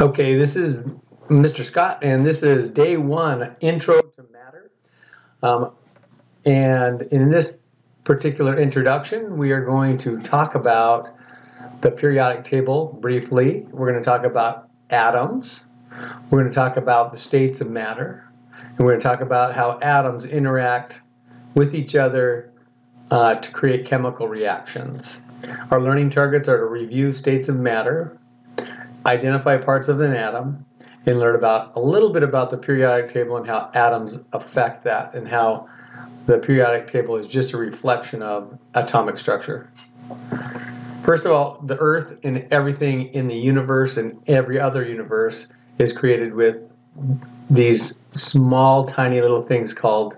Okay, this is Mr. Scott, and this is day one, Intro to Matter. And in this particular introduction, we are going to talk about the periodic table briefly. We're going to talk about atoms. We're going to talk about the states of matter. And we're going to talk about how atoms interact with each other to create chemical reactions. Our learning targets are to review states of matter, identify parts of an atom, and learn about a little bit about the periodic table and how atoms affect that, and how the periodic table is just a reflection of atomic structure. First of all, the Earth and everything in the universe and every other universe is created with these small, tiny little things called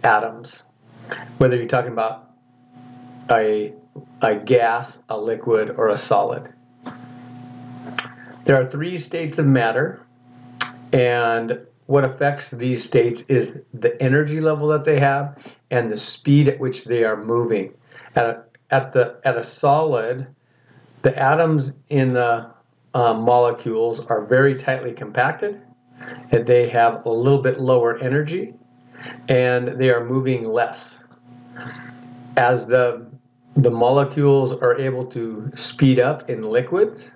atoms. Whether you're talking about a gas, a liquid, or a solid. There are three states of matter, and what affects these states is the energy level that they have and the speed at which they are moving. At a solid, the atoms in the molecules are very tightly compacted, and they have a little bit lower energy, and they are moving less. As the molecules are able to speed up in liquids,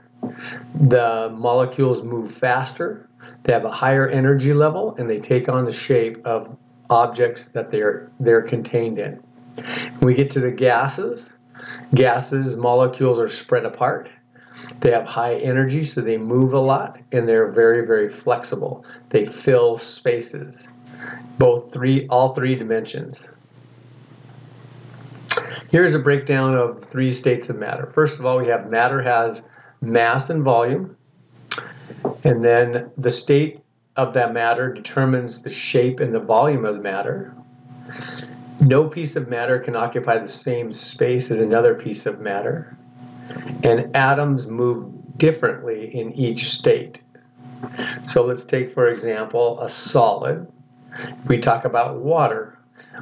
the molecules move faster, they have a higher energy level, and they take on the shape of objects that they're contained in. When we get to the gases, molecules are spread apart. They have high energy, so they move a lot, and they're very, very flexible. They fill spaces, all three dimensions. Here's a breakdown of three states of matter. First of all, we have matter has mass and volume, and then the state of that matter determines the shape and the volume of the matter. No piece of matter can occupy the same space as another piece of matter, and atoms move differently in each state. So let's take, for example, a solid. We talk about water.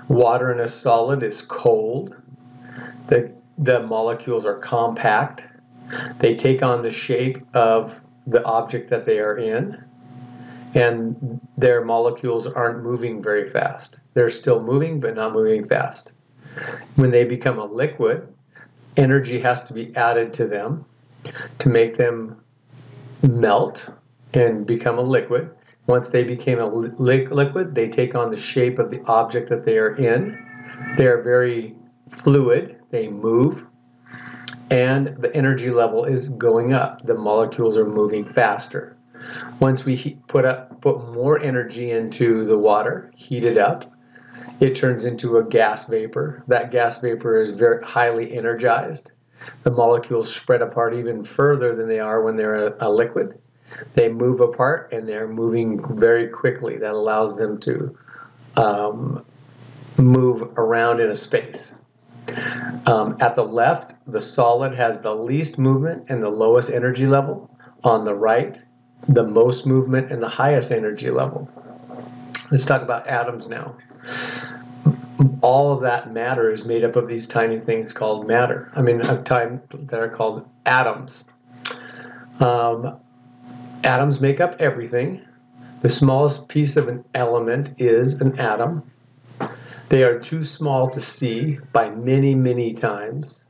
Water in a solid is cold. The molecules are compact. They take on the shape of the object that they are in, and their molecules aren't moving very fast. They're still moving, but not moving fast. When they become a liquid, energy has to be added to them to make them melt and become a liquid. Once they became a liquid, they take on the shape of the object that they are in. They are very fluid. They move, and the energy level is going up. The molecules are moving faster. Once we put more energy into the water, heat it up, it turns into a gas vapor. That gas vapor is very highly energized. The molecules spread apart even further than they are when they're a liquid. They move apart, and they're moving very quickly. That allows them to move around in a space. At the left, the solid has the least movement and the lowest energy level. On the right, the most movement and the highest energy level. Let's talk about atoms now. All of that matter is made up of these tiny things called matter. That are called atoms. Atoms make up everything. The smallest piece of an element is an atom. They are too small to see by many, many times.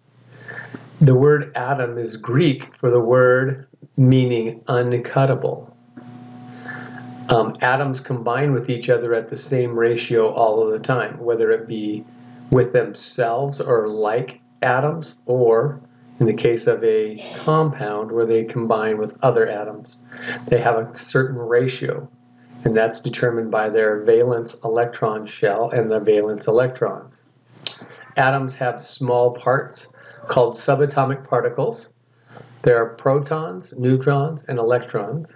The word atom is Greek for the word meaning uncuttable. Atoms combine with each other at the same ratio all of the time, whether it be with themselves or like atoms, or in the case of a compound where they combine with other atoms. They have a certain ratio, and that's determined by their valence electron shell and the valence electrons. Atoms have small parts called subatomic particles. There are protons, neutrons, and electrons,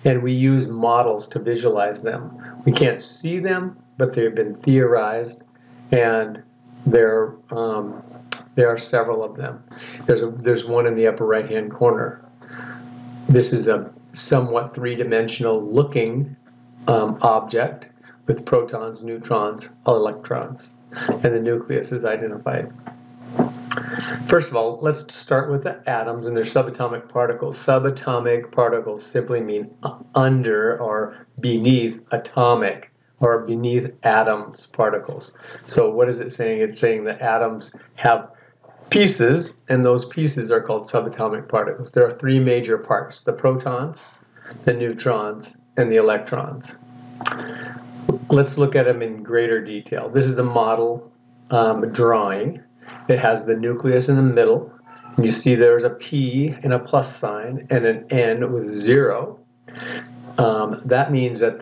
and we use models to visualize them. We can't see them, but they've been theorized, and there are several of them. There's one in the upper right-hand corner. This is a somewhat three-dimensional looking object with protons, neutrons, electrons, and the nucleus is identified. First of all, let's start with the atoms and their subatomic particles. Subatomic particles simply mean under or beneath atomic or beneath atoms particles. So what is it saying? It's saying that atoms have pieces, and those pieces are called subatomic particles. There are three major parts: the protons, the neutrons, and the electrons. Let's look at them in greater detail. This is a model drawing. It has the nucleus in the middle. And you see there's a P and a plus sign and an N with 0. That means that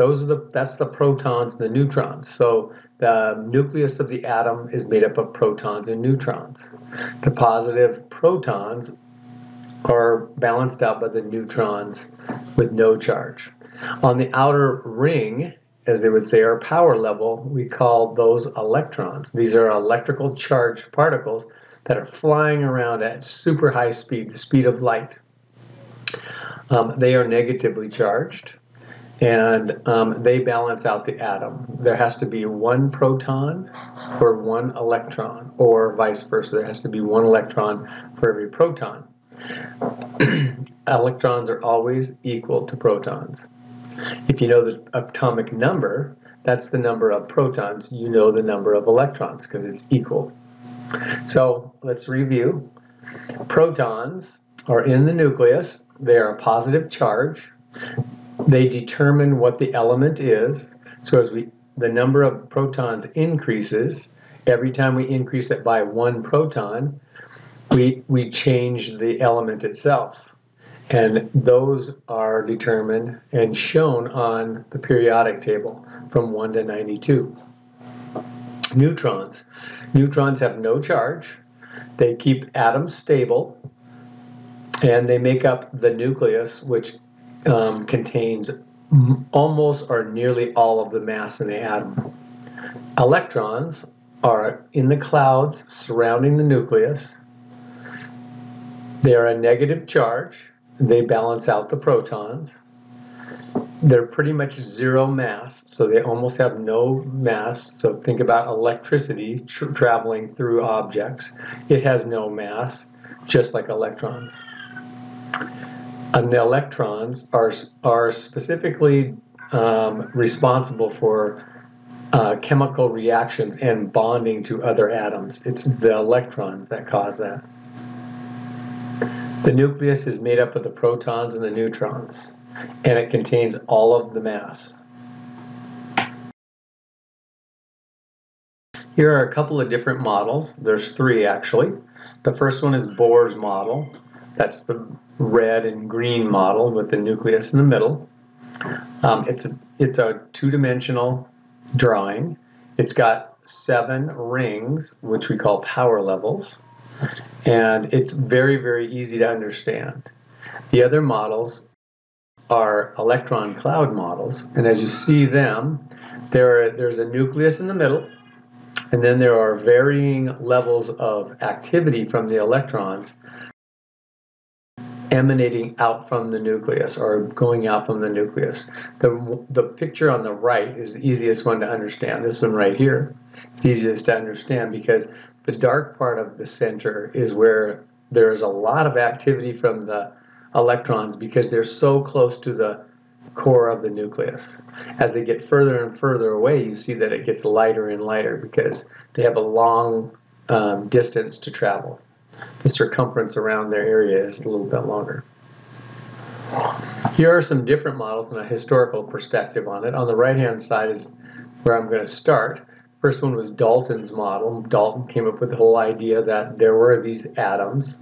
that's the protons and the neutrons. So the nucleus of the atom is made up of protons and neutrons. The positive protons are balanced out by the neutrons with no charge. On the outer ring, as they would say, our power level, we call those electrons. These are electrical charged particles that are flying around at super high speed, the speed of light. They are negatively charged, and they balance out the atom. There has to be one proton for one electron, or vice versa. There has to be one electron for every proton. Electrons are always equal to protons. If you know the atomic number, that's the number of protons. You know the number of electrons because it's equal. So let's review. Protons are in the nucleus. They are a positive charge. They determine what the element is. So as the number of protons increases, every time we increase it by one proton, we change the element itself. And those are determined and shown on the periodic table from 1 to 92. Neutrons. Neutrons have no charge. They keep atoms stable, and they make up the nucleus, which contains almost or nearly all of the mass in the atom. Electrons are in the clouds surrounding the nucleus. They are a negative charge. They balance out the protons. They're pretty much zero mass, so they almost have no mass. So think about electricity traveling through objects. It has no mass, just like electrons. And the electrons are specifically responsible for chemical reactions and bonding to other atoms. It's the electrons that cause that. The nucleus is made up of the protons and the neutrons, and it contains all of the mass. Here are a couple of different models. There's three, actually. The first one is Bohr's model. That's the red and green model with the nucleus in the middle. It's a two-dimensional drawing. It's got 7 rings, which we call power levels. And it's very, very easy to understand. The other models are electron cloud models, and as you see them, there's a nucleus in the middle, and then there are varying levels of activity from the electrons emanating out from the nucleus or going out from the nucleus. The picture on the right is the easiest one to understand. This one right here, it's easiest to understand because the dark part of the center is where there is a lot of activity from the electrons because they're so close to the core of the nucleus. As they get further and further away, you see that it gets lighter and lighter because they have a long distance to travel. The circumference around their area is a little bit longer. Here are some different models and a historical perspective on it. On the right-hand side is where I'm going to start. First one was Dalton's model. Dalton came up with the whole idea that there were these atoms.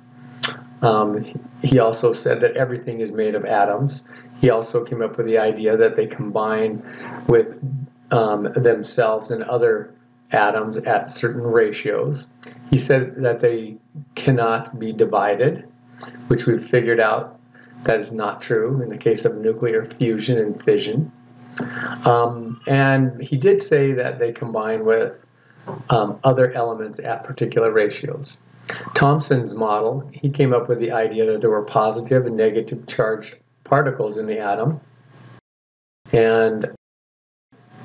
He also said that everything is made of atoms. He also came up with the idea that they combine with themselves and other atoms at certain ratios. He said that they cannot be divided, which we've figured out that is not true in the case of nuclear fusion and fission. And he did say that they combine with other elements at particular ratios. Thomson's model, he came up with the idea that there were positive and negative charged particles in the atom. And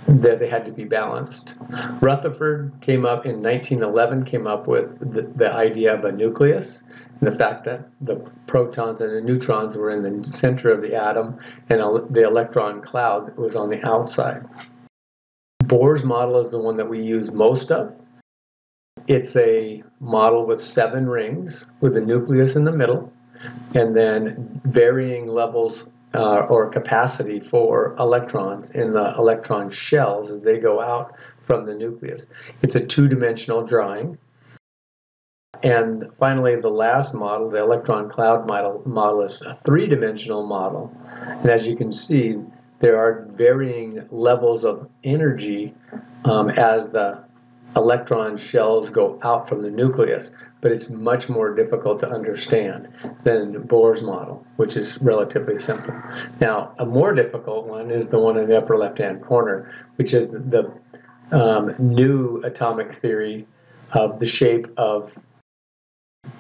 that they had to be balanced. Rutherford came up in 1911, came up with the idea of a nucleus, and the fact that the protons and the neutrons were in the center of the atom, and the electron cloud was on the outside. Bohr's model is the one that we use most of. It's a model with 7 rings with a nucleus in the middle, and then varying levels or capacity for electrons in the electron shells as they go out from the nucleus. It's a 2-dimensional drawing. And finally, the last model, the electron cloud model is a 3-dimensional model. And as you can see, there are varying levels of energy as the electron shells go out from the nucleus, but it's much more difficult to understand than Bohr's model, which is relatively simple. Now, a more difficult one is the one in the upper left-hand corner, which is the new atomic theory of the shape of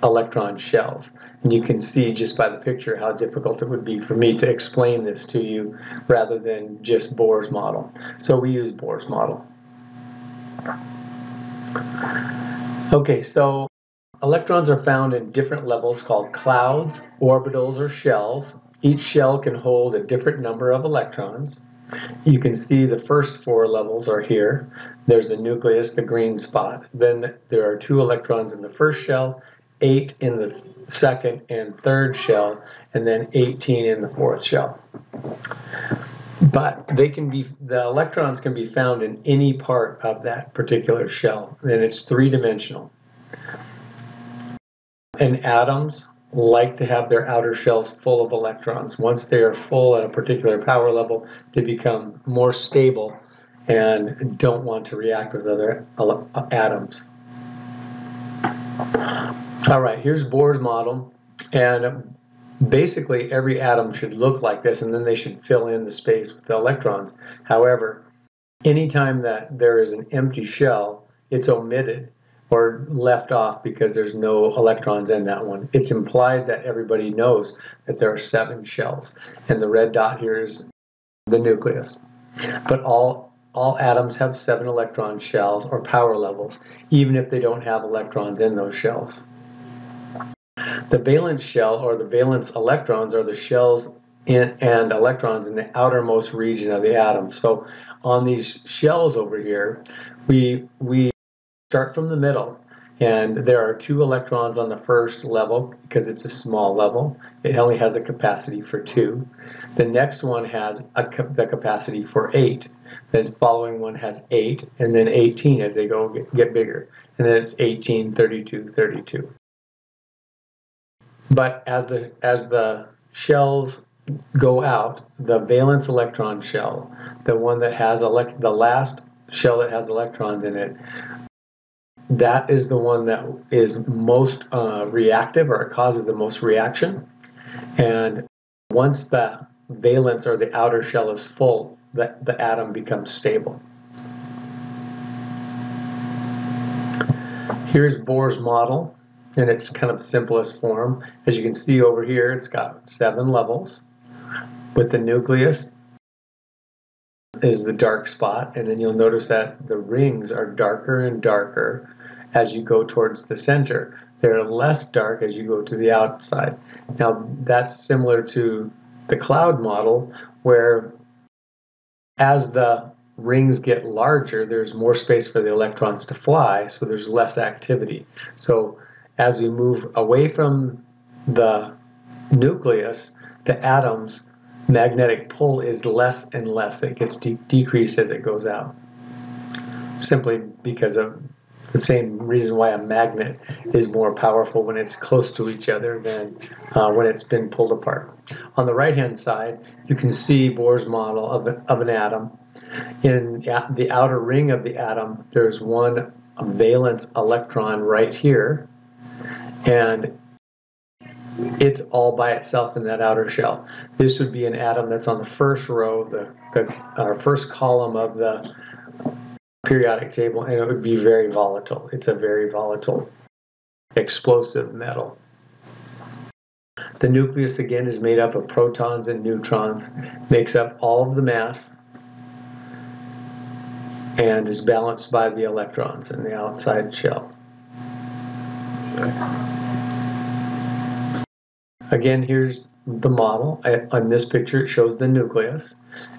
electron shells. And you can see just by the picture how difficult it would be for me to explain this to you rather than just Bohr's model. So we use Bohr's model. Okay, so electrons are found in different levels called clouds, orbitals, or shells. Each shell can hold a different number of electrons. You can see the first 4 levels are here. There's the nucleus, the green spot. Then there are 2 electrons in the first shell, 8 in the second and third shell, and then 18 in the fourth shell. But the electrons can be found in any part of that particular shell, and it's 3-dimensional. And atoms like to have their outer shells full of electrons. Once they are full at a particular power level, they become more stable and don't want to react with other atoms. All right, here's Bohr's model, and basically every atom should look like this, and then they should fill in the space with the electrons. However, anytime that there is an empty shell, it's omitted or left off because there's no electrons in that one. It's implied that everybody knows that there are 7 shells, and the red dot here is the nucleus. But all atoms have 7 electron shells or power levels, even if they don't have electrons in those shells. The valence shell, or the valence electrons, are the shells and electrons in the outermost region of the atom. So on these shells over here, we start from the middle, and there are 2 electrons on the first level because it's a small level. It only has a capacity for 2. The next one has the capacity for 8. The following one has 8, and then 18 as they get bigger. And then it's 18, 32, 32. But as the shells go out, the valence electron shell, the one that has the last shell that has electrons in it, that is the one that is most reactive, or it causes the most reaction. And once the valence, or the outer shell, is full, the atom becomes stable. Here's Bohr's model in its kind of simplest form. As you can see over here, it's got 7 levels, with the nucleus is the dark spot, and then you'll notice that the rings are darker and darker as you go towards the center. They're less dark as you go to the outside. Now that's similar to the cloud model, where as the rings get larger, there's more space for the electrons to fly, so there's less activity. So as we move away from the nucleus, the atom's magnetic pull is less and less. It gets decreased as it goes out, simply because of the same reason why a magnet is more powerful when it's close to each other than when it's been pulled apart. On the right-hand side, you can see Bohr's model of an atom. In the outer ring of the atom, there's one valence electron right here, and it's all by itself in that outer shell. This would be an atom that's on the first row, the first column of the periodic table, and it would be very volatile. It's a very volatile, explosive metal. The nucleus, again, is made up of protons and neutrons, makes up all of the mass. and is balanced by the electrons in the outside shell. Again, here's the model. On this picture, it shows the nucleus.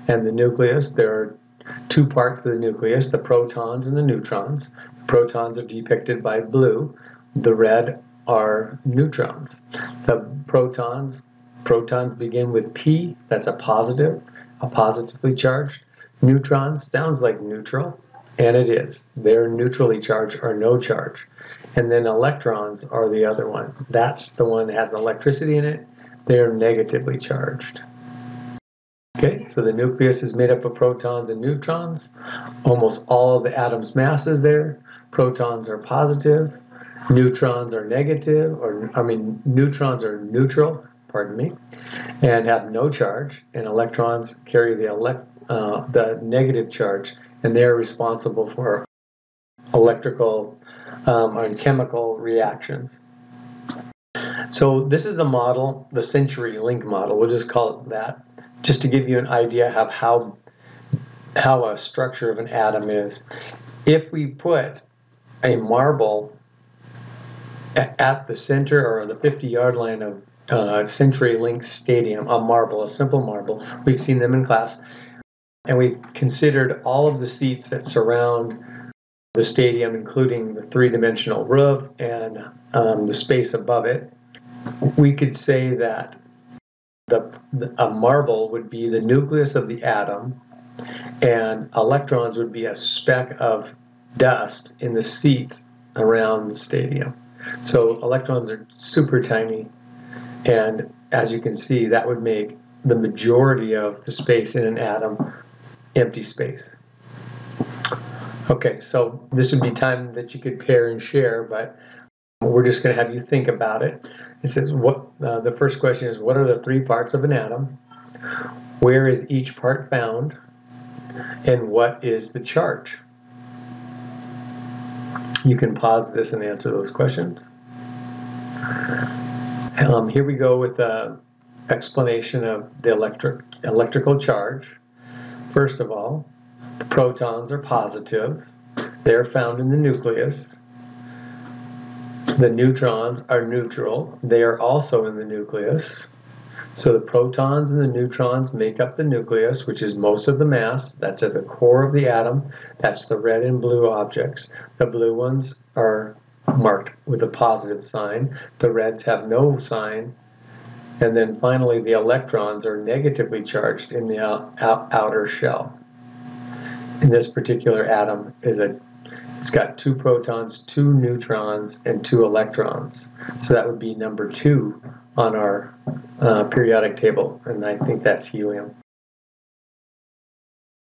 And the nucleus, there are two parts of the nucleus, the protons and the neutrons. The protons are depicted by blue. The red are neutrons. The protons begin with P, that's a positively charged. Neutrons sounds like neutral, and it is. They're neutrally charged or no charge. And then electrons are the other one. That's the one that has electricity in it. They're negatively charged. Okay, so the nucleus is made up of protons and neutrons. Almost all of the atom's mass is there. Protons are positive. Neutrons are negative, neutrons are neutral, pardon me, and have no charge. And electrons carry the negative charge, and they're responsible for electrical and chemical reactions. So this is a model, the CenturyLink model, we'll just call it that, just to give you an idea of how a structure of an atom is. If we put a marble at the center or the 50-yard line of CenturyLink Stadium, a simple marble, we've seen them in class, and we've considered all of the seats that surround the stadium, including the three-dimensional roof and the space above it, we could say that a marble would be the nucleus of the atom, and electrons would be a speck of dust in the seats around the stadium. So electrons are super tiny, and as you can see, that would make the majority of the space in an atom empty space. Okay, so this would be time that you could pair and share, but we're just going to have you think about it. It says, the first question is, what are the three parts of an atom? Where is each part found? And what is the charge? You can pause this and answer those questions. Here we go with the explanation of the electrical charge. First of all, the protons are positive. They're found in the nucleus. The neutrons are neutral. They are also in the nucleus. So the protons and the neutrons make up the nucleus, which is most of the mass. That's at the core of the atom. That's the red and blue objects. The blue ones are marked with a positive sign. The reds have no sign. And then finally, the electrons are negatively charged in the outer shell. In this particular atom, it's got 2 protons, 2 neutrons, and 2 electrons. So that would be number 2 on our periodic table, and I think that's helium.